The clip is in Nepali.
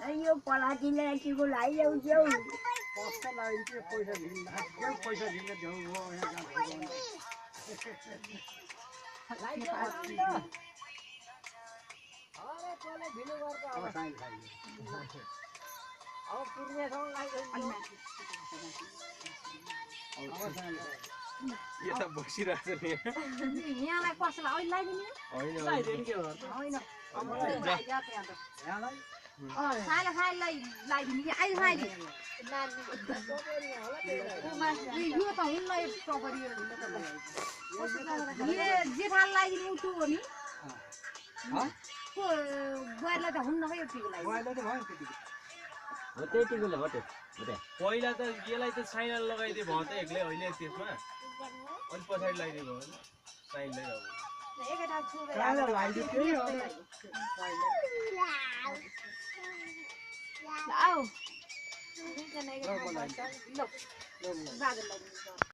यो पलाटीलाई के को लाइल्याउ जाऊ पस्का लागि चाहिँ पैसा दिनु एकदम पैसा दिन जाऊ हो यहाँ यता बसिरहेको छ नि यहाँलाई कसलाई अहिले लगाइदिने होइन सानो सानोलाई लगाइदिने कि अहिले लगाइदिने यो त हुन्न यो टपरी जेठाल लगाइदिने उठो हो नि बुहारीलाई त हुन्न है यो टिकोलाई हो त्यही टिकोले हो त्यो पहिला त यसलाई त साइनल लगाइदिए भयो त एक्लै अहिले त्यसमा अनि पछाडि लगाइदिएको हो साइनलाई अब एकैटा छुबे आऊ